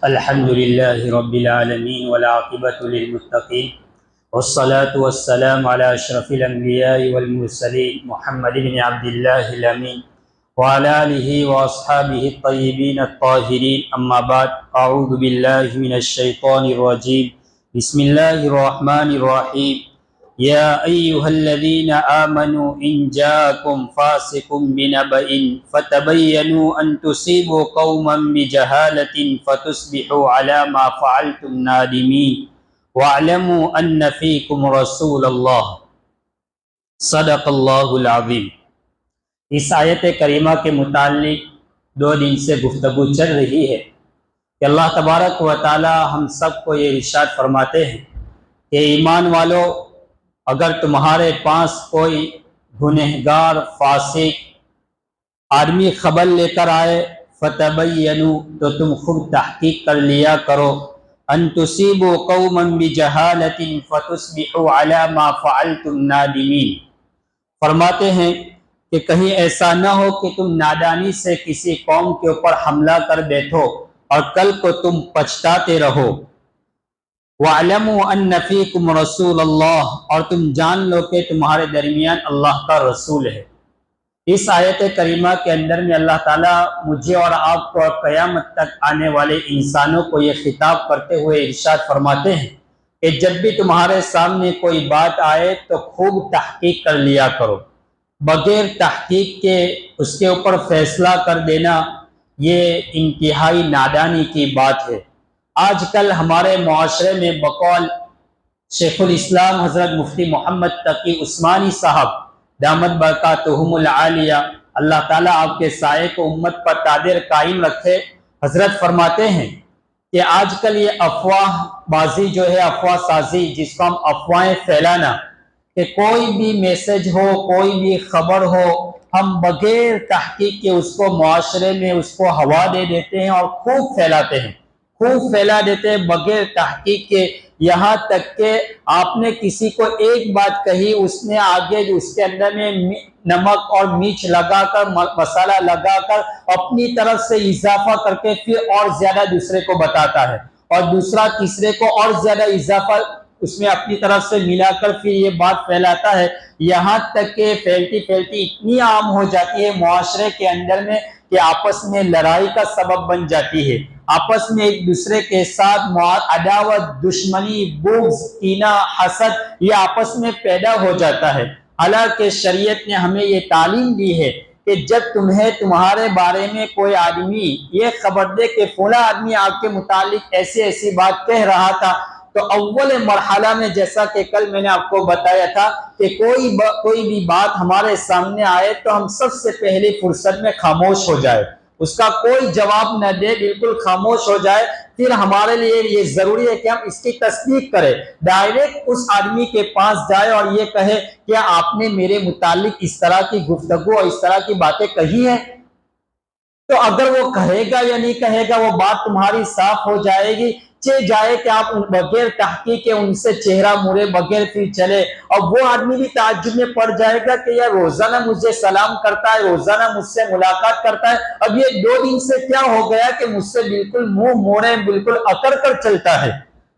الحمد لله رب العالمين والعاقبة للمتقين والصلاة والسلام على أشرف الأنبياء والمرسلين محمد بن عبد الله الأمين وعلى آله وأصحابه الطيبين الطاهرين أما بعد أعوذ بالله من الشيطان الرجيم بسم الله الرحمن الرحيم يا أيها الذين آمنوا إن جاءكم فاسق بنبأ فتبينوا أن تصيبوا قوما بجهالة فتصبحوا على ما فعلتم نادمين واعلموا أن فيكم رسول الله صدق اللہ العظیم۔ اس آیت کریمہ کے متعلق 2 دن سے گفتگو چل رہی ہے کہ اللہ تبارک و تعالی ہم سب کو یہ ارشاد فرماتے ہیں کہ ایمان والو، اگر تمہارے پاس کوئی گنہگار فاسق آدمی خبر لے کر آئے فتبینوا، تو تم خود تحقیق کر لیا کرو، ان تصیبوا قوما بجہالۃ فتصبحوا علی ما فعلتم نادمین۔ فرماتے ہیں کہ کہیں ایسا نہ ہو کہ تم نادانی سے کسی قوم کے اوپر حملہ کر بیٹھو اور کل کو تم پچھتاتے رہو۔ وَاعْلَمُوا أَنَّ فِيكُمْ رَسُولَ اللَّهِ، اور تم جان لو کہ تمہارے درمیان اللہ کا رسول ہے۔ اس آیت کریمہ کے اندر میں اللہ تعالیٰ مجھے اور آپ کو اور قیامت تک آنے والے انسانوں کو یہ خطاب کرتے ہوئے ارشاد فرماتے ہیں کہ جب بھی تمہارے سامنے کوئی بات آئے تو خوب تحقیق کر لیا کرو۔ بغیر تحقیق کے اس کے اوپر فیصلہ کر دینا یہ انتہائی نادانی کی بات ہے۔ آج کل ہمارے معاشرے میں بقول شیخ الاسلام حضرت مفتی محمد تقی عثمانی صاحب دامت برکاتہم العالیہ، اللہ تعالیٰ آپ کے سائے کو امت پر قادر قائم رکھے، حضرت فرماتے ہیں کہ آج کل یہ افواہ بازی جو ہے، افواہ سازی جس کو ہم افواہیں پھیلانا، کہ کوئی بھی میسج ہو، کوئی بھی خبر ہو، ہم بغیر تحقیق کے اس کو معاشرے میں اس کو ہوا دے دیتے ہیں اور خوب پھیلاتے ہیں، خوب پھیلا دیتے ہیں بغیر تحقیق کے۔ یہاں تک کہ آپ نے کسی کو ایک بات کہی، اس نے آگے اس کے اندر میں نمک اور مرچ لگا کر، مسالہ لگا کر اپنی طرف سے اضافہ کر کے پھر اور زیادہ دوسرے کو بتاتا ہے، اور دوسرا تیسرے کو اور زیادہ اضافہ اس میں اپنی طرف سے ملا کر پھر یہ بات پھیلاتا ہے، یہاں تک کہ پھیلتی پھیلتی اتنی عام ہو جاتی ہے معاشرے کے اندر میں کہ آپس میں لڑائی کا سبب بن جاتی ہے، آپس میں ایک دوسرے کے ساتھ عداوت، دشمنی، بغض، کینہ، حسد یہ آپس میں پیدا ہو جاتا ہے۔ حالانکہ شریعت نے ہمیں یہ تعلیم دی ہے کہ جب تمہارے بارے میں کوئی آدمی یہ خبر دے کہ فلاں آدمی آپ کے متعلق ایسی ایسی بات کہہ رہا تھا، تو اول مرحلہ میں جیسا کہ کل میں نے آپ کو بتایا تھا کہ کوئی بھی بات ہمارے سامنے آئے تو ہم سب سے پہلی فرصت میں خاموش ہو جائے، اس کا کوئی جواب نہ دے، بالکل خاموش ہو جائے۔ پھر ہمارے لیے یہ ضروری ہے کہ ہم اس کی تصدیق کریں، ڈائریکٹ اس آدمی کے پاس جائے اور یہ کہے کہ آپ نے میرے متعلق اس طرح کی گفتگو اور اس طرح کی باتیں کہی ہیں، تو اگر وہ کہے گا یا نہیں کہے گا وہ بات تمہاری صاف ہو جائے گی۔ جائے کہ آپ بغیر تحقیق کے ان سے چہرہ موڑے بغیر پھر چلے، اور وہ آدمی بھی تعجب میں پڑ جائے گا کہ یار روزانہ مجھے سلام کرتا ہے، روزانہ مجھ سے ملاقات کرتا ہے، اب یہ 2 دن سے کیا ہو گیا کہ مجھ سے بالکل منہ موڑے، بالکل اکڑ کر چلتا ہے۔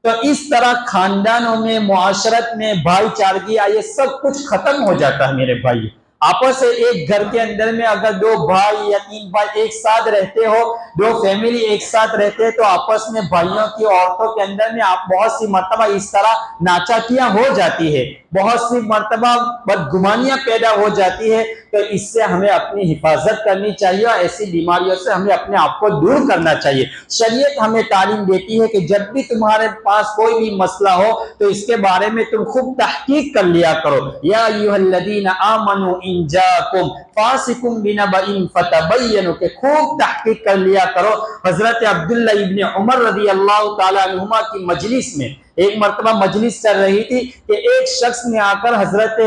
تو اس طرح خاندانوں میں، معاشرت میں بھائی چارگی یہ سب کچھ ختم ہو جاتا ہے میرے بھائی۔ آپس سے ایک گھر کے اندر میں اگر 2 بھائی یا 3 بھائی ایک ساتھ رہتے ہو، 2 فیملی ایک ساتھ رہتے تو آپس میں بھائیوں کی، عورتوں کے اندر میں آپ بہت سی مرتبہ اس طرح ناچاکیاں ہو جاتی ہے، بہت سی مرتبہ بدگمانیاں پیدا ہو جاتی ہے۔ تو اس سے ہمیں اپنی حفاظت کرنی چاہیے اور ایسی بیماریوں سے ہمیں اپنے آپ کو دور کرنا چاہیے۔ شریعت ہمیں تعلیم دیتی ہے کہ جب بھی تمہارے پاس کوئی بھی مسئلہ ہو تو اس کے بارے میں تم خوب تحقیق کر لیا کرو۔ یا ایھا الذین آمنوا ان جاءکم فاسق بنبأ فتبینوا، کہ خوب تحقیق کر لیا کرو۔ حضرت عبداللہ ابن عمر رضی اللہ تعالیٰ عنہما کی مجلس میں ایک مرتبہ مجلس چل رہی تھی کہ ایک شخص نے آ کر حضرت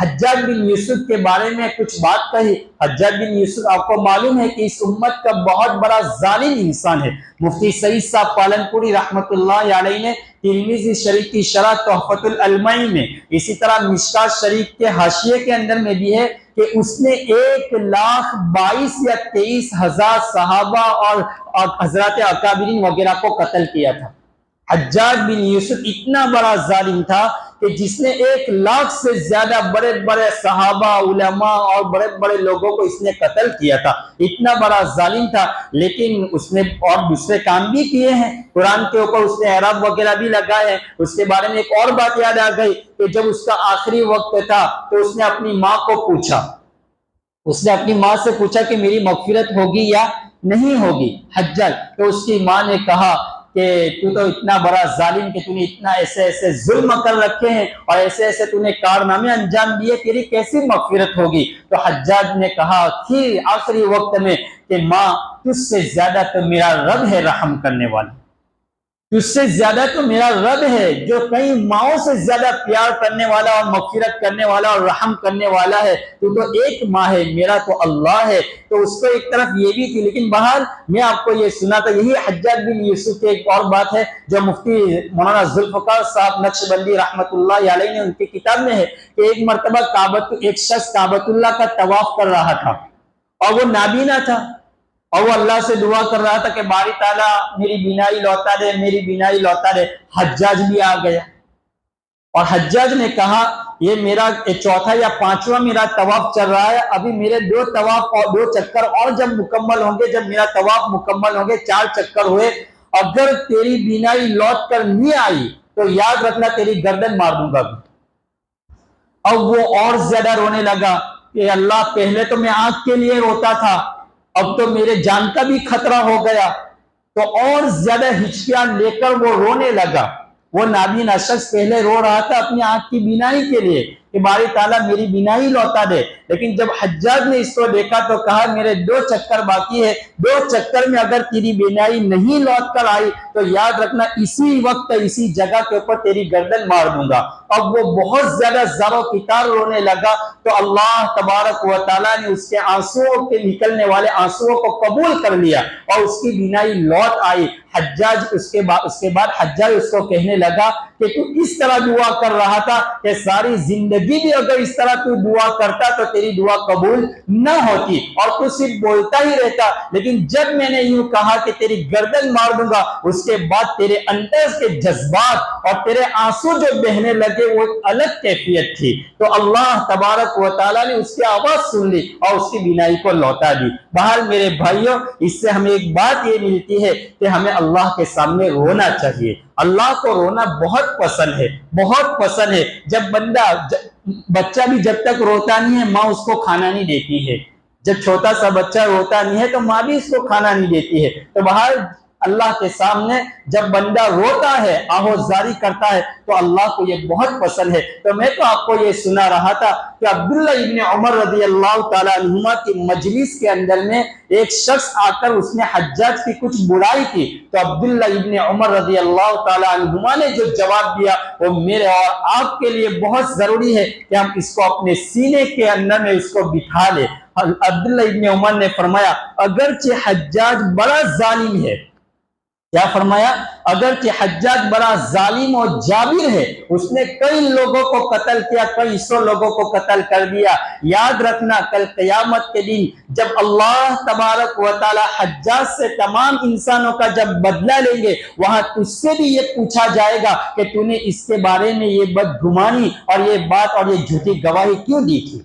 حجاج بن یوسف کے بارے میں کچھ بات کہی۔ حجاج بن یوسف آپ کو معلوم ہے کہ اس امت کا بہت بڑا ظالم انسان ہے۔ مفتی سعید صاحب پالنپوری رحمۃ اللہ علیہ نے ترمذی شریف کی شرح تحفۃ العلمین میں، اسی طرح مشکات شریف کے حاشیے کے اندر میں بھی ہے کہ اس نے 1,22,000 یا 23,000 صحابہ اور حضرات اکابرین وغیرہ کو قتل کیا تھا۔ حجاج بن یوسف اتنا بڑا ظالم تھا کہ جس نے 1,00,000 سے زیادہ بڑے بڑے صحابہ، علماء اور بڑے بڑے لوگوں کو اس نے قتل کیا تھا، اتنا بڑا ظالم تھا۔ لیکن اس نے اور دوسرے کام بھی کیے ہیں، قرآن کے اوپر اس نے اعراب وغیرہ بھی لگائے ہیں۔ اس کے بارے میں ایک اور بات یاد آ گئی کہ جب اس کا آخری وقت تھا تو اس نے اپنی ماں کو پوچھا، اس نے اپنی ماں سے پوچھا کہ میری مغفرت ہوگی یا نہیں ہوگی حجاج، تو اس کی ماں نے کہا کہ تو اتنا بڑا ظالم کہ تو نے اتنا ایسے ایسے ظلم کر رکھے ہیں اور ایسے ایسے تو نے کارنامے انجام دیے، تیری کیسی مغفرت ہوگی؟ تو حجاج نے کہا پھر آخری وقت میں کہ ماں تجھ سے زیادہ تو میرا رب ہے رحم کرنے والا، تجھ سے زیادہ تو میرا رب ہے جو کئی ماؤں سے زیادہ پیار کرنے والا اور مغفرت کرنے والا اور رحم کرنے والا ہے، تو ایک ماں ہے، میرا تو اللہ ہے۔ تو اس کو ایک طرف یہ بھی تھی، لیکن بہرحال میں آپ کو یہ سنا تھا۔ یہی حجاج بن یوسف کی ایک اور بات ہے جو مفتی مولانا ذوالفقار صاحب نقشبندی رحمت اللہ علیہ نے ان کی کتاب میں ہے کہ ایک مرتبہ ایک شخص کعبۃ اللہ کا طواف کر رہا تھا اور وہ نابینا تھا، اور وہ اللہ سے دعا کر رہا تھا کہ باری تعالیٰ میری بینائی لوٹا دے، میری بینائی لوٹا دے۔ حجاج بھی آ گیا اور حجاج نے کہا یہ میرا چوتھا یا پانچواں میرا طواف چل رہا ہے، ابھی میرے 2 طواف اور 2 چکر اور جب مکمل ہوں گے، جب میرا طواف مکمل ہوں گے، 4 چکر ہوئے، اگر تیری بینائی لوٹ کر نہیں آئی تو یاد رکھنا تیری گردن مار دوں گا۔ اب وہ اور زیادہ رونے لگا کہ اللہ پہلے تو میں آنکھ کے لیے روتا تھا، اب تو میرے جان کا بھی خطرہ ہو گیا، تو اور زیادہ ہچکیاں لے کر وہ رونے لگا۔ وہ نابینا شخص پہلے رو رہا تھا اپنی آنکھ کی بینائی کے لیے کہ باری تعالیٰ میری بینائی لوٹا دے، لیکن جب حجاج نے اس کو دیکھا تو کہا میرے 2 چکر باقی ہے، 2 چکر میں اگر تیری بینائی نہیں لوٹ کر آئی تو یاد رکھنا اسی وقت اسی جگہ کے اوپر تیری گردن مار دوں گا۔ اب وہ بہت زیادہ زاروں کی تار رونے لگا تو اللہ تبارک و تعالیٰ نے اس کے آنسوؤں کے نکلنے والے آنسوؤں کو قبول کر لیا اور اس کی بینائی لوٹ آئی۔ حجاج اس کے بعد حجاج اس کو کہنے لگا کہ تو اس طرح دعا کر رہا تھا کہ ساری زندگی بھی اگر اس طرح تو دعا کرتا تو تیری دعا قبول نہ ہوتی اور تو صرف بولتا ہی رہتا، لیکن جب میں نے یوں کہا کہ تیری گردن مار دوں گا، اس کے بعد تیرے اندر کے جذبات اور تیرے آنسو جو بہنے لگے وہ ایک الگ کیفیت تھی۔ تو اللہ تبارک و تعالیٰ نے اس کی آواز سن لی اور اس کی بینائی کو لوٹا دی۔ بہرحال میرے بھائیوں، اس سے ہمیں ایک بات یہ ملتی ہے کہ ہمیں اللہ کے سامنے رونا چاہیے۔ اللہ کو رونا بہت پسند ہے، بہت پسند ہے۔ جب بچہ بھی جب تک روتا نہیں ہے ماں اس کو کھانا نہیں دیتی ہے، جب چھوٹا سا بچہ روتا نہیں ہے تو ماں بھی اس کو کھانا نہیں دیتی ہے۔ تو بہرحال اللہ کے سامنے جب بندہ روتا ہے، آہوزاری کرتا ہے تو اللہ کو یہ بہت پسند ہے۔ تو میں تو آپ کو یہ سنا رہا تھا کہ عبداللہ ابن عمر رضی اللہ تعالیٰ عنہما کی مجلس کے اندر میں ایک شخص آ کر اس نے حجاج کی کچھ برائی کی، تو عبداللہ ابن عمر رضی اللہ تعالیٰ عنہما نے جو جواب دیا وہ میرے اور آپ کے لیے بہت ضروری ہے کہ ہم اس کو اپنے سینے کے اندر میں اس کو بٹھا لیں۔ عبداللہ ابن عمر نے فرمایا اگرچہ حجاج بڑا ظالم ہے، کیا فرمایا؟ اگرچہ حجاج بڑا ظالم اور جابر ہے، اس نے کئی لوگوں کو قتل کیا، کئی 100 لوگوں کو قتل کر دیا، یاد رکھنا کل قیامت کے دن جب اللہ تبارک و تعالی حجاج سے تمام انسانوں کا جب بدلہ لیں گے، وہاں تجھ سے بھی یہ پوچھا جائے گا کہ تو نے اس کے بارے میں یہ بدگمانی اور یہ بات اور یہ جھوٹی گواہی کیوں دی تھی۔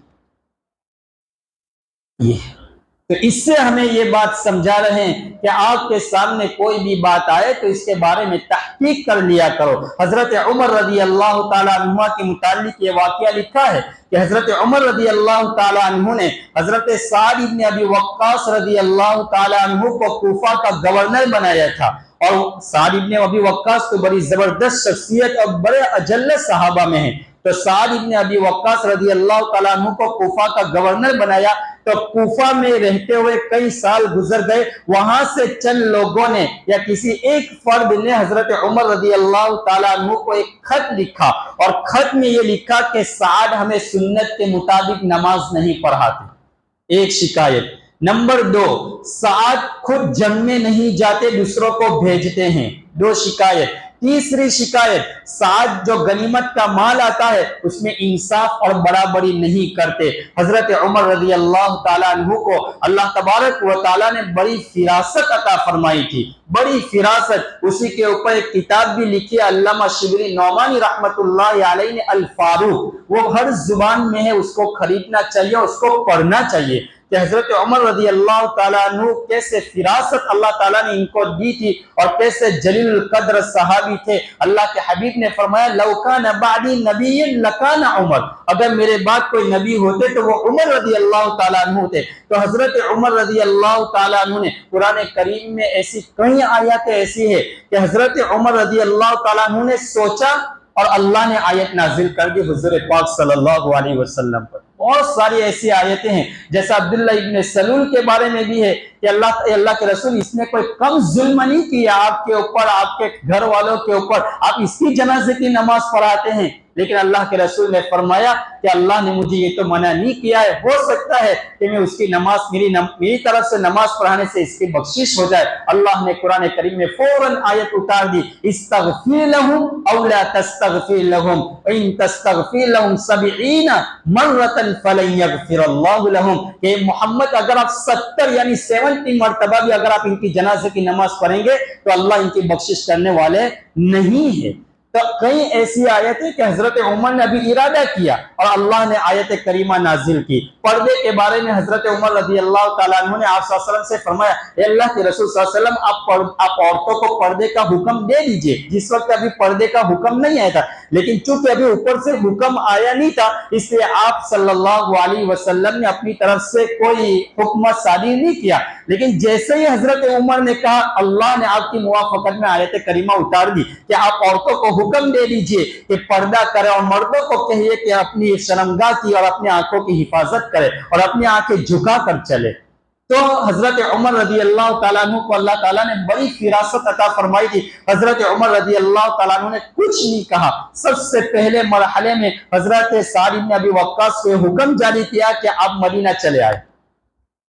تو اس سے ہمیں یہ بات سمجھا رہے ہیں کہ آپ کے سامنے کوئی بھی بات آئے تو اس کے بارے میں تحقیق کر لیا کرو۔ حضرت عمر رضی اللہ تعالیٰ عنہ کے متعلق یہ واقعہ لکھا ہے کہ حضرت عمر رضی اللہ تعالیٰ عنہ نے حضرت سعد بن ابی وقاص رضی اللہ تعالیٰ عنہ کو کوفہ کا گورنر بنایا تھا، اور سعد بن ابی وقاص تو بڑی زبردست شخصیت اور بڑے اجل صحابہ میں ہیں۔ تو سعد بن ابی وقاص رضی اللہ تعالیٰ عنہ کو کوفہ کا گورنر بنایا، تو کوفہ میں رہتے ہوئے کئی سال گزر گئے، وہاں سے چند لوگوں نے یا کسی ایک فرد نے حضرت عمر رضی اللہ تعالیٰ عنہ کو ایک خط لکھا، اور خط میں یہ لکھا کہ سعد ہمیں سنت کے مطابق نماز نہیں پڑھاتے، ایک شکایت۔ نمبر 2، سعد خود جنگ میں نہیں جاتے، دوسروں کو بھیجتے ہیں، 2 شکایت۔ تیسری شکایت، ساتھ جو غنیمت کا مال آتا ہے اس میں انصاف اور برابری نہیں کرتے۔ حضرت عمر رضی اللہ تعالیٰ عنہ کو اللہ تبارک و تعالیٰ نے بڑی فراست عطا فرمائی تھی، بڑی فراست۔ اسی کے اوپر ایک کتاب بھی لکھی ہے علامہ شبلی نعمانی رحمت اللہ علیہ نے، الفاروق، وہ ہر زبان میں ہے، اس کو خریدنا چاہیے، اس کو پڑھنا چاہیے کہ حضرت عمر رضی اللہ تعالیٰ عنہ کیسے فراست اللہ تعالیٰ نے ان کو دی تھی اور کیسے جلیل القدر صحابی تھے۔ اللہ کے حبیب نے فرمایا لو کان بعدی نبی لکان عمر، اگر میرے بعد کوئی نبی ہوتے تو وہ عمر رضی اللہ تعالیٰ عنہ تھے۔ تو حضرت عمر رضی اللہ تعالیٰ عنہ نے قرآن کریم میں ایسی کئی آیاتیں ایسی ہے کہ حضرت عمر رضی اللہ تعالیٰ عنہ نے سوچا اور اللہ نے آیت نازل کر دی حضور پاک صلی اللہ علیہ وسلم پر۔ بہت ساری ایسی آیتیں ہیں، جیسا عبداللہ ابن سلول کے بارے میں بھی ہے کہ اللہ کے رسول اس نے کوئی کم ظلم نہیں کیا آپ کے اوپر، آپ کے گھر والوں کے اوپر، آپ اس کی جنازے کی نماز پڑھاتے ہیں، لیکن اللہ کے رسول نے فرمایا کہ اللہ نے مجھے یہ تو منع نہیں کیا ہے، ہو سکتا ہے کہ میں اس کی نماز میری طرف سے نماز پڑھانے سے اس کی بخشش ہو جائے۔ اللہ نے قرآن کریم میں فوراً آیت اتار دی استغفر لهم او لا تستغفر لهم ان تستغفر لهم 70 مرة فلن يغفر الله لهم، کہ محمد اگر آپ 70 یعنی 70 مرتبہ بھی اگر آپ ان کی جنازے کی نماز پڑھیں گے تو اللہ ان کی بخشش کرنے والے نہیں ہے۔ تو کئی ایسی آیتیں کہ حضرت عمر نے ابھی ارادہ کیا اور اللہ نے آیت کریمہ نازل کی۔ پردے کے بارے میں حضرت عمر رضی اللہ تعالیٰ عنہ نے آپ صلی اللہ علیہ وسلم سے فرمایا اے اللہ کے رسول صلی اللہ علیہ وسلم آپ عورتوں کو پردے کا حکم دے دیجئے، جس وقت ابھی پردے کا حکم نہیں آیا تھا، لیکن چونکہ ابھی اوپر سے حکم آیا نہیں تھا اس لیے آپ صلی اللہ علیہ وسلم نے اپنی طرف سے کوئی حکم صادر نہیں کیا، لیکن جیسے ہی حضرت عمر نے کہا اللہ نے آپ کی موافقت میں آیت کریمہ اتار دی کہ آپ عورتوں کو حکم دے دیجئے کہ پردہ کرے اور مردوں کو کہیے کہ اپنی شرمگاہ کی اور اپنی آنکھوں کی حفاظت کرے اور اپنی آنکھیں جھکا کر چلے۔ تو حضرت عمر رضی اللہ تعالیٰ عنہ کو اللہ تعالیٰ نے بڑی فراست عطا فرمائی تھی۔ حضرت عمر رضی اللہ تعالیٰ عنہ نے کچھ نہیں کہا، سب سے پہلے مرحلے میں حضرت سعد بن ابی وقاص کو حکم جاری کیا کہ آپ مدینہ چلے آئے،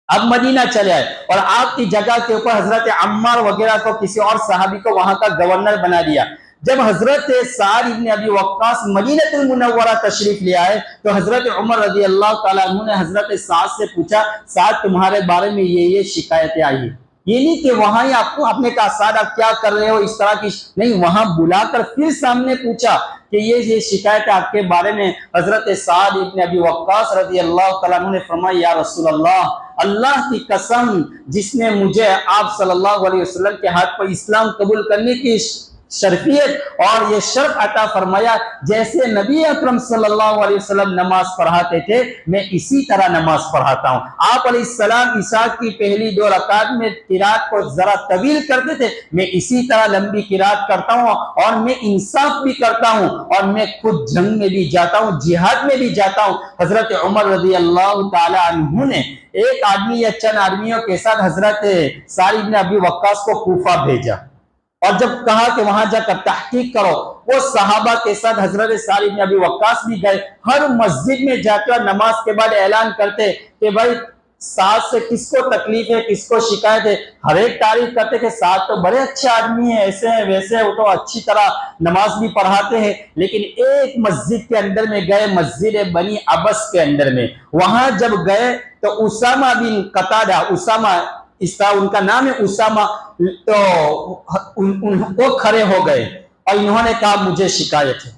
اب مدینہ چلے آئے اور آپ کی جگہ کے اوپر حضرت عمار وغیرہ کو کسی اور صحابی کو وہاں کا گورنر بنا دیا۔ جب حضرت سعد بن ابی وقاص مدینہ المنورہ تشریف لے آئے تو حضرت عمر رضی اللہ تعالیٰ عنہ نے حضرت سعد سے پوچھا سعد تمہارے بارے میں یہ شکایتیں آئی ہیں، یہ نہیں کہ وہاں ہی آپ نے کہا سعد آپ کیا کر رہے ہو اس طرح کی، نہیں، وہاں بلا کر پھر سامنے پوچھا کہ یہ شکایت آپ کے بارے میں۔ حضرت سعد بن ابی وقاص رضی اللہ تعالیٰ عنہ نے فرمایا یا رسول اللہ کی قسم جس نے مجھے آپ صلی اللہ علیہ وسلم کے ہاتھ پر اسلام قبول کرنے کی شرفیت اور یہ شرف عطا فرمایا، جیسے نبی اکرم صلی اللہ علیہ وسلم نماز پڑھاتے تھے میں اسی طرح نماز پڑھاتا ہوں۔ آپ علیہ السلام عشاء کی پہلی 2 رکعت میں قرات کو ذرا طویل کرتے تھے، میں اسی طرح لمبی قرات کرتا ہوں اور میں انصاف بھی کرتا ہوں اور میں خود جنگ میں بھی جاتا ہوں، جہاد میں بھی جاتا ہوں۔ حضرت عمر رضی اللہ تعالی عنہ نے ایک آدمی یا چند آدمیوں کے ساتھ حضرت سعد بن ابی وقاص کو کوفہ بھیجا اور جب کہا کہ وہاں جا کر تحقیق کرو، وہ صحابہ کے ساتھ حضرت سعد بن ابی وقاص بھی گئے، ہر مسجد میں جاتے اور نماز کے بعد اعلان کرتے کہ بھائی سعد سے کس کو تکلیف ہے، کس کو شکایت ہے، ہر ایک تعریف کرتے کہ سعد تو بڑے اچھے آدمی ہیں، ایسے ہیں ویسے ہیں، وہ تو اچھی طرح نماز بھی پڑھاتے ہیں، لیکن ایک مسجد کے اندر میں گئے، مسجد بنی عبس کے اندر میں، وہاں جب گئے تو اسامہ بن قتادہ، اسامہ ان کا نام ہے اسامہ، تو وہ کھڑے ہو گئے اور انہوں نے کہا مجھے شکایت ہے،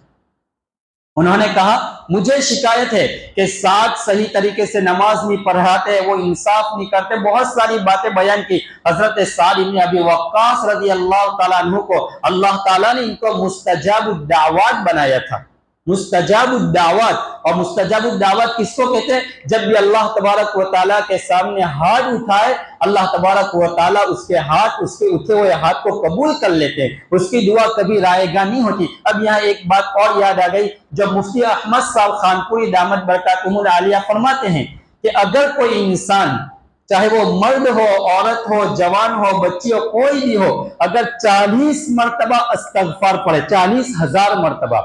انہوں نے کہا مجھے شکایت ہے کہ سعد صحیح طریقے سے نماز نہیں پڑھاتے، وہ انصاف نہیں کرتے، بہت ساری باتیں بیان کی۔ حضرت سعد بن ابی وقاص رضی اللہ تعالیٰ عنہ کو اللہ تعالیٰ نے ان کو مستجاب الدعوات بنایا تھا، مستجاب الدعوات، اور مستجاب الدعوات کس کو کہتے ہیں؟ جب بھی اللہ تبارک و تعالیٰ کے سامنے ہاتھ اٹھائے اللہ تبارک و تعالیٰ اس کے اٹھے ہوئے ہاتھ کو قبول کر لیتے ہیں، اس کی دعا کبھی رائے گاہ نہیں ہوتی۔ اب یہاں ایک بات اور یاد آ گئی، جو مفتی احمد صاحب خانپوری دامت برکاتہم العالیہ فرماتے ہیں کہ اگر کوئی انسان چاہے وہ مرد ہو، عورت ہو، جوان ہو، بچی ہو، کوئی بھی ہو، اگر 40 مرتبہ استغفار پڑھے، 40,000 مرتبہ،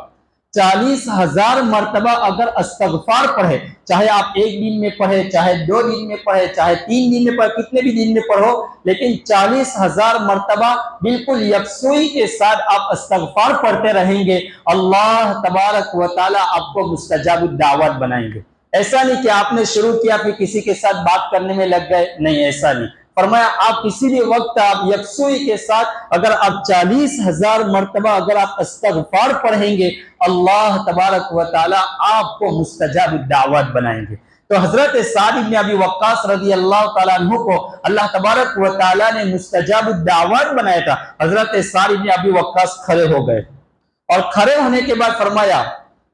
40,000 مرتبہ اگر استغفار پڑھے، چاہے آپ ایک دن میں پڑھے، چاہے 2 دن میں پڑھے، چاہے 3 دن میں پڑھے، کتنے بھی دن میں پڑھو، لیکن 40,000 مرتبہ بالکل یکسوئی کے ساتھ آپ استغفار پڑھتے رہیں گے، اللہ تبارک و تعالیٰ آپ کو مستجاب الدعوات بنائیں گے۔ ایسا نہیں کہ آپ نے شروع کیا پھر کسی کے ساتھ بات کرنے میں لگ گئے، نہیں، ایسا نہیں۔ فرمایا آپ کسی بھی وقت آپ یکسوئی کے ساتھ اگر آپ 40,000 مرتبہ اگر آپ استغفار پڑھیں گے، اللہ تبارک و تعالیٰ آپ کو مستجاب الدعوات بنائیں گے۔ تو حضرت سعد بن ابی وقاص رضی اللہ تعالیٰ عنہ کو اللہ تبارک و تعالیٰ نے مستجاب الدعوات بنایا تھا۔ حضرت سعد بن ابی وقاص کھڑے ہو گئے اور کھڑے ہونے کے بعد فرمایا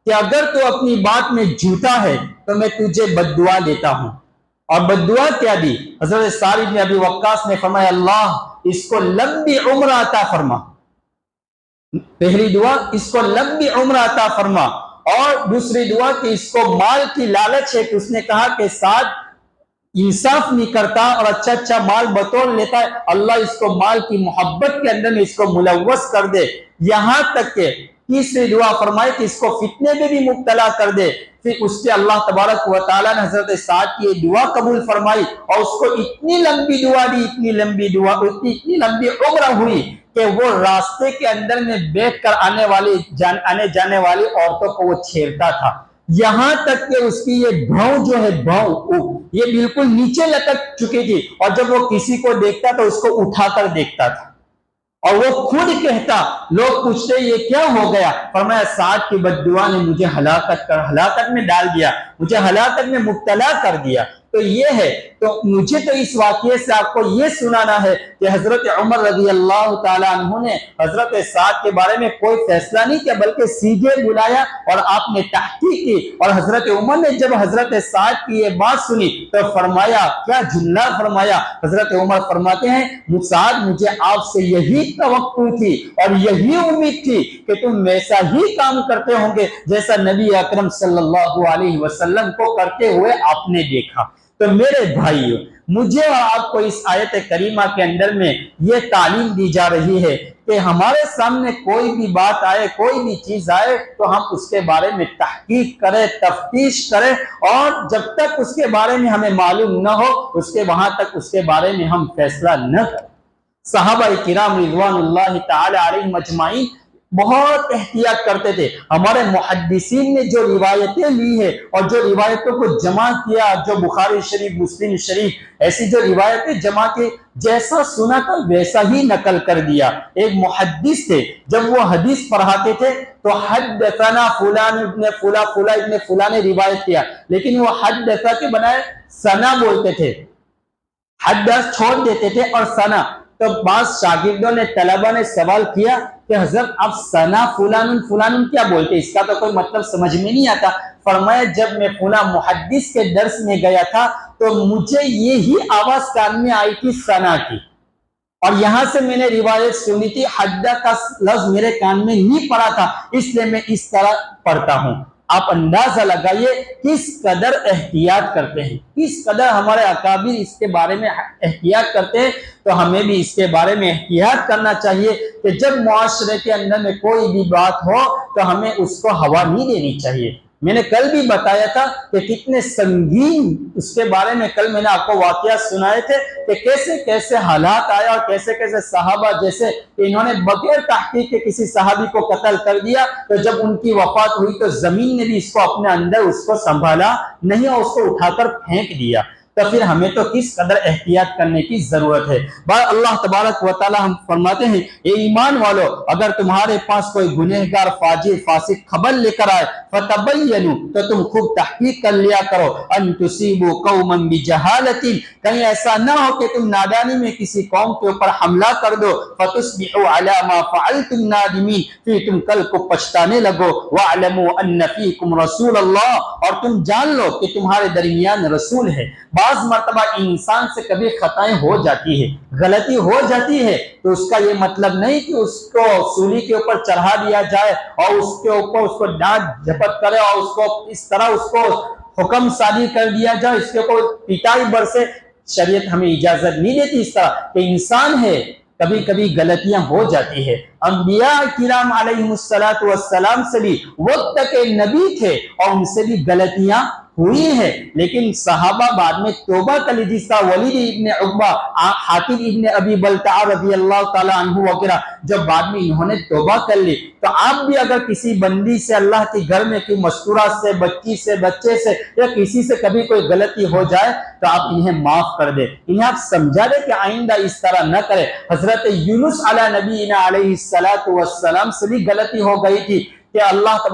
کہ اگر تو اپنی بات میں جھوٹا ہے تو میں تجھے بددعا دیتا ہوں۔ اور بددعا کیا دی؟ حضرت سعد بن ابی وقاص نے فرمایا اللہ اس کو لمبی عمر عطا فرما۔ پہلی دعا اس کو لمبی عمر عطا فرما، اور دوسری دعا کہ اس کو مال کی لالچ ہے کہ اس نے کہا کہ سعد انصاف نہیں کرتا اور اچھا مال بطور لیتا ہے، اللہ اس کو مال کی محبت کے اندر میں اس کو ملوث کر دے۔ یہاں تک کہ تیسری دعا فرمائے کہ اس کو فتنے میں بھی مبتلا کر دے۔ پھر اس کے اللہ تبارک و تعالیٰ نے حضرت سعد کی دعا قبول فرمائی اور اس کو اتنی لمبی دعا دی، اتنی لمبی دعا، اتنی لمبی عمر ہوئی کہ وہ راستے کے اندر میں بیٹھ کر آنے جانے والی عورتوں کو وہ چھیڑتا تھا، یہاں تک کہ اس کی یہ بھاؤں جو ہے یہ بالکل نیچے لٹک چکی تھی، اور جب وہ کسی کو دیکھتا تو اس کو اٹھا کر دیکھتا تھا، اور وہ خود کہتا، لوگ پوچھتے یہ کیا ہو گیا؟ فرمایا سعد کی بددعا نے مجھے ہلاکت میں ڈال دیا، مجھے ہلاکت میں مبتلا کر دیا۔ تو یہ ہے، تو مجھے تو اس واقعے سے آپ کو یہ سنانا ہے کہ حضرت عمر رضی اللہ تعالیٰ عنہ نے حضرت سعد کے بارے میں کوئی فیصلہ نہیں کیا، بلکہ سیدھے بلایا اور آپ نے تحقیق کی، اور حضرت عمر نے جب حضرت سعد کی یہ بات سنی تو فرمایا، کیا جملہ فرمایا؟ حضرت عمر فرماتے ہیں سعد مجھے آپ سے یہی توقع تھی اور یہی امید تھی کہ تم ویسا ہی کام کرتے ہوں گے جیسا نبی اکرم صلی اللہ علیہ وسلم کو کرتے ہوئے آپ نے دیکھا۔ تو میرے بھائیو، مجھے اور آپ کو اس آیت کریمہ کے اندر میں یہ تعلیم دی جا رہی ہے کہ ہمارے سامنے کوئی بھی بات آئے، کوئی بھی چیز آئے تو ہم اس کے بارے میں تحقیق کریں، تفتیش کریں، اور جب تک اس کے بارے میں ہمیں معلوم نہ ہو وہاں تک اس کے بارے میں ہم فیصلہ نہ کریں۔ صحابہ کرام رضوان اللہ تعالی علیہم اجمعین بہت احتیاط کرتے تھے۔ ہمارے محدثین نے جو روایتیں لی ہے اور جو روایتوں کو جمع کیا، جو بخاری شریف، مسلم شریف، ایسی جو روایتیں جمع کی، جیسا سنا تھا ویسا ہی نقل کر دیا۔ ایک محدث تھے، جب وہ حدیث پڑھاتے تھے تو حدثنا فلان ابن فلان ابن فلان نے روایت کیا، لیکن وہ حدثا کے بنائے سنا بولتے تھے، حدث چھوڑ دیتے تھے اور سنا۔ تو بعض شاگردوں نے، طلبہ نے سوال کیا کہ حضرت آپ سنا فلان کیا بولتے، اس کا تو کوئی مطلب سمجھ میں نہیں آتا۔ فرمایا جب میں فلاں محدث کے درس میں گیا تھا تو مجھے یہی آواز کان میں آئی تھی سنا کی، اور یہاں سے میں نے روایت سنی تھی، حدہ کا لفظ میرے کان میں نہیں پڑا تھا، اس لیے میں اس طرح پڑھتا ہوں۔ آپ اندازہ لگائیے کس قدر احتیاط کرتے ہیں، کس قدر ہمارے اکابر اس کے بارے میں احتیاط کرتے ہیں۔ تو ہمیں بھی اس کے بارے میں احتیاط کرنا چاہیے کہ جب معاشرے کے اندر میں کوئی بھی بات ہو تو ہمیں اس کو ہوا نہیں دینی چاہیے۔ میں نے کل بھی بتایا تھا کہ کتنے سنگین اس کے بارے میں کل میں نے آپ کو واقعہ سنائے تھے کہ کیسے کیسے حالات آیا اور کیسے کیسے صحابہ جیسے انہوں نے بغیر تحقیق کے کسی صحابی کو قتل کر دیا، تو جب ان کی وفات ہوئی تو زمین نے بھی اس کو اپنے اندر اس کو سنبھالا نہیں اور اس کو اٹھا کر پھینک دیا۔ تو پھر ہمیں تو کس قدر احتیاط کرنے کی ضرورت ہے۔ اللہ تبارک و تعالی ہم فرماتے ہیں اے ایمان والو، اگر تمہارے پاس کوئی گنہگار فاجر فاسق خبر لے کر آئے فتبینوا، تو تم خوب تحقیق کر لیا کرو، ان تصیبوا قوما بجہالۃ، کہیں ایسا نہ ہو کہ تم نادانی میں کسی قوم کے اوپر حملہ کر دو، فتصبحوا علی ما فعلتم نادمین، پھر تم کل کو پچھتانے لگو، واعلموا ان فیکم رسول اللہ، اور تم جان لو کہ تمہارے درمیان رسول ہے۔ بعض مرتبہ انسان سے کبھی خطائیں ہو جاتی ہے، غلطی ہو جاتی ہے، تو اس کا یہ مطلب نہیں کہ اس کو سولی کے اوپر چڑھا دیا جائے اور اس کے اوپر اس کو ڈانٹ جھپٹ کرے اور اس کو اس طرح اس کو حکم صادر کر دیا جائے، اس کے اوپر پٹائی برسے۔ شریعت ہمیں اجازت نہیں دیتی اس طرح کہ انسان ہے، کبھی کبھی غلطیاں ہو جاتی ہے. انبیاء کرام علیہ السلام سے بھی وقت کے نبی تھے اور ان سے بھی غلطیاں ہوئی ہے، لیکن صحابہ بعد میں توبہ کر لی. جس کا ولید ابن عقبہ، حاتب ابن ابی بلتع رضی اللہ تعالی عنہ وغیرہ جب بعد میں انہوں نے توبہ کر لی، تو آپ بھی اگر کسی بندی سے، اللہ کے گھر میں کی مستورہ سے، بچی سے، بچے سے یا کسی سے کبھی کوئی غلطی ہو جائے تو آپ انہیں معاف کر دیں، انہیں آپ سمجھا دیں کہ آئندہ اس طرح نہ کرے. حضرت یونس علی نبینا علیہ السلام سے بھی غلطی ہو گئی تھی کہ اللہ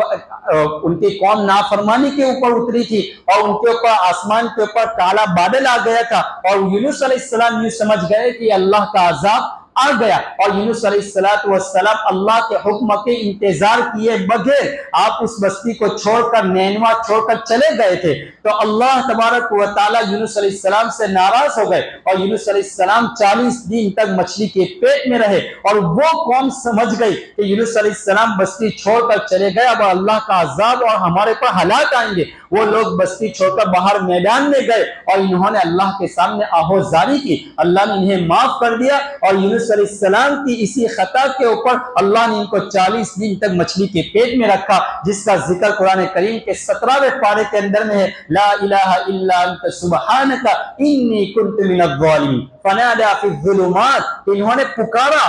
ان کی قوم نافرمانی کے اوپر اتری تھی اور ان کے اوپر آسمان کے اوپر کالا بادل آ گیا تھا اور یونس علیہ السلام یہ سمجھ گئے کہ اللہ کا عذاب آ گیا، اور یونس علیہ السلام اللہ کے حکم کے انتظار کیے بغیر آپ اس بستی کو چھوڑ کر، نینوا چھوڑ کر چلے گئے تھے. تو اللہ تبارک و تعالی یونس علیہ السلام سے ناراض ہو گئے اور یونس علیہ السلام 40 دن تک مچھلی کے پیٹ میں رہے، اور وہ قوم سمجھ گئی کہ یونس علیہ السلام بستی چھوڑ کر چلے گئے، اب اللہ کا عذاب اور ہمارے پر ہلاک آئیں گے. وہ لوگ بستی چھوڑ کر باہر میدان میں گئے اور انہوں نے اللہ کے سامنے آہوزاری کی. اللہ نے انہیں معاف کر دیا اور یونس علیہ السلام کی اسی خطا کے اوپر اللہ نے ان کو 40 دن تک مچھلی کے پیٹ میں رکھا، جس کا ذکر قرآن کریم کے 17ویں پارے کے اندر میں ہے. لا الہ الا انت سبحانک انی کنت من الظالمین. فنادى فی الظلمات، انہوں نے پکارا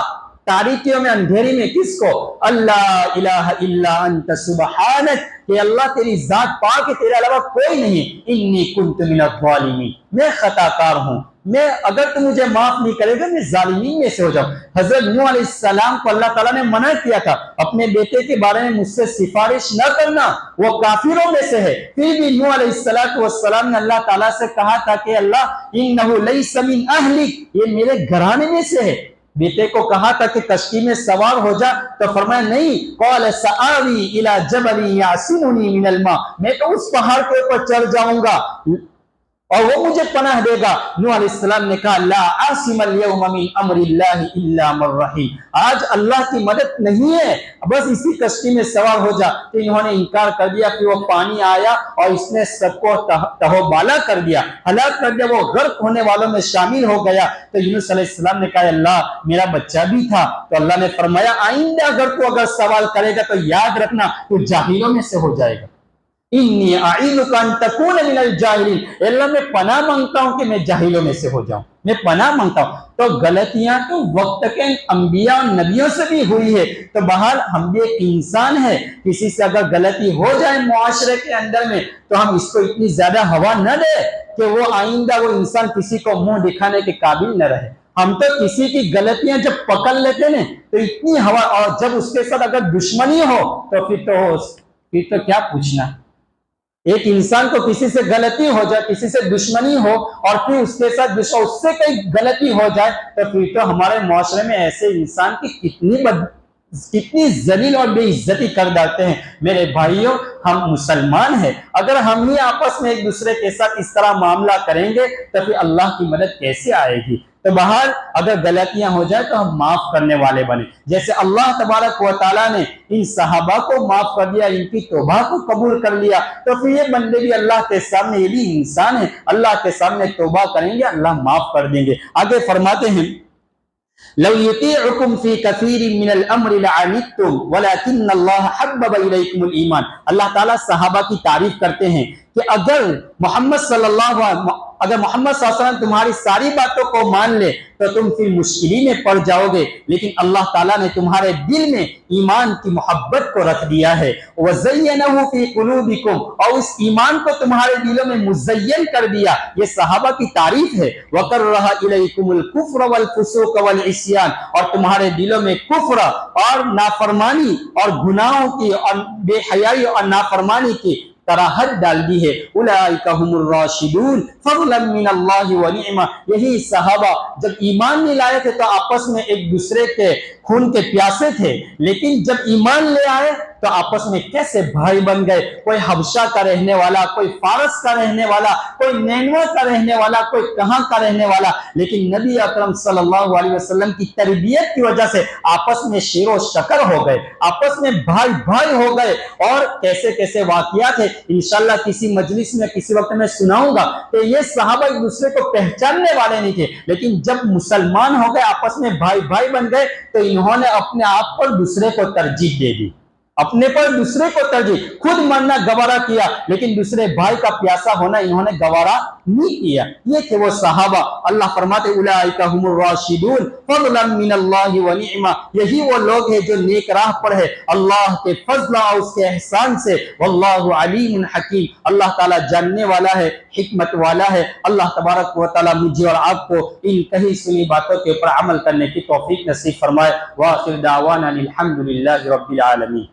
تاریکیوں میں، اندھیری میں، کس کو؟ اللہ الہ الا انت سبحانک، کہ اللہ تیری ذات پاک ہے، تیرے علاوہ کوئی نہیں. انی کنت من الظالمین، میں خطا کار ہوں، میں اگر تو مجھے معاف نہیں کرے گا میں ظالمین میں سے ہو جاؤں. حضرت نوح علیہ السلام کو اللہ تعالیٰ نے منع کیا تھا اپنے بیٹے کے بارے میں مجھ سے سفارش نہ کرنا، وہ کافروں میں سے ہے. پھر بھی نوح علیہ السلام نے اللہ تعالیٰ سے کہا تھا کہ اللہ انہ لیس من اہلک، یہ میرے گھرانے میں سے ہے. بیٹے کو کہا تھا کہ کشتی میں سوار ہو جا، تو فرمایا نہیں، قال سآوی الی جبل یعصمنی من الماء، میں تو اس پہاڑ کے اوپر چڑھ جاؤں گا اور وہ مجھے پناہ دے گا. نوح علیہ السلام نے کہا لا عاصم اليوم من امر اللہ الا من رحیم، آج اللہ کی مدد نہیں ہے، بس اسی کشتی میں سوار ہو جا. تو انہوں نے انکار کر دیا، کہ وہ پانی آیا اور اس نے سب کو تہو بالا کر دیا، ہلاک کر دیا، وہ غرق ہونے والوں میں شامل ہو گیا. تو یونس علیہ السلام نے کہا اللہ میرا بچہ بھی تھا. تو اللہ نے فرمایا آئندہ اگر سوال کرے گا تو یاد رکھنا تو جاہلوں میں سے ہو جائے گا. انی اعیذک ان تکون من الجاہلین، اللہ میں پناہ مانگتا ہوں کہ میں جاہلوں میں سے ہو جاؤں، میں پناہ مانگتا ہوں. تو غلطیاں تو وقت کے انبیاء اور نبیوں سے بھی ہوئی ہے. تو بہرحال ہم بھی ایک انسان ہے، کسی سے اگر غلطی ہو جائے معاشرے کے اندر میں تو ہم اس کو اتنی زیادہ ہوا نہ دے کہ وہ آئندہ وہ انسان کسی کو منہ دکھانے کے قابل نہ رہے. ہم تو کسی کی غلطیاں جب پکڑ لیتے نا تو اتنی ہوا، اور جب اس کے ساتھ اگر دشمنی ہو تو پھر تو کیا پوچھنا. ایک انسان کو کسی سے غلطی ہو جائے، کسی سے دشمنی ہو اور پھر اس کے ساتھ اس سے کوئی غلطی ہو جائے تو پھر تو ہمارے معاشرے میں ایسے انسان کی کتنی ذلیل اور بے عزتی کر ڈالتے ہیں. میرے بھائیوں، ہم مسلمان ہیں، اگر ہم ہی آپس میں ایک دوسرے کے ساتھ اس طرح معاملہ کریں گے تو پھر اللہ کی مدد کیسے آئے گی. تو بہرحال اگر غلطیاں ہو جائے تو ہم معاف کرنے والے بنے، جیسے اللہ تبارک و تعالیٰ نے ان صحابہ کو معاف کر دیا، ان کی توبہ کو قبول کر لیا. تو پھر یہ بندے بھی اللہ کے سامنے، یہ بھی انسان ہے، اللہ کے سامنے توبہ کریں گے، اللہ معاف کر دیں گے. آگے فرماتے ہیں لو یطیعکم فی کثیر من الامر لعنتم ولکن اللہ حبب الیکم الایمان. اللہ تعالیٰ صحابہ کی تعریف کرتے ہیں کہ اگر محمد صلی اللہ علیہ وسلم تمہاری ساری باتوں کو مان لے تو تم پھر مشکلی میں پڑ جاؤ گے، لیکن اللہ تعالیٰ نے تمہارے دل میں ایمان کی محبت کو رکھ دیا ہے. وَزَيَّنَهُ فِي قُلُوبِكُمْ، اور اس ایمان کو تمہارے دلوں میں مزین کر دیا. یہ صحابہ کی تعریف ہے. وَكَرَّهَ إِلَيْكُمُ الْكُفْرَ وَالْفُسُوقَ وَالْعِصْيَانَ، اور تمہارے دلوں میں کفر اور نافرمانی اور گناہوں کی اور بے حیائی اور نافرمانی کی کراہت ڈال دی ہے. اولئک هم الراشدون فضلا من اللہ ونعمہ. یہی صحابہ جب ایمان نہیں لائے تھے تو آپس میں ایک دوسرے کے خون کے پیاسے تھے، لیکن جب ایمان لے آئے تو آپس میں کیسے بھائی بن گئے، کوئی حبشہ کا رہنے والا، کوئی فارس کا رہنے والا، کوئی نینوے کا رہنے والا، کوئی کہاں کا رہنے والا، لیکن نبی اکرم صلی اللہ علیہ وسلم کی تربیت کی وجہ سے آپس میں شیر و شکر ہو گئے، آپس میں بھائی بھائی ہو گئے۔ اور کیسے کیسے واقعات ہیں انشاءاللہ کسی مجلس میں کسی وقت میں سناؤں گا کہ یہ صحابہ ایک دوسرے کو پہچاننے والے نہیں تھے، لیکن جب مسلمان ہو گئے، آپس میں بھائی بھائی بن گئے، تو انہوں نے اپنے آپ پر دوسرے کو ترجیح دے دی، اپنے پر دوسرے کو ترجیح، خود مرنا گوارا کیا، لیکن دوسرے بھائی کا پیاسا ہونا انہوں نے گوارا نہیں کیا۔ یہ تھے وہ صحابہ۔ اللہ فرماتے اولئک هم الراشدون فضلا من اللہ ونعما، یہی وہ لوگ ہیں جو نیک راہ پر ہے اللہ کے فضل اور اس کے احسان سے۔ واللہ علیم حکیم، اللہ تعالیٰ جاننے والا ہے، حکمت والا ہے۔ اللہ تبارک و تعالیٰ مجھے اور آپ کو ان کہی سنی باتوں کے اوپر عمل کرنے کی توفیق نصیب فرمائے۔ وآخر دعوانا الحمد للہ رب العالمین۔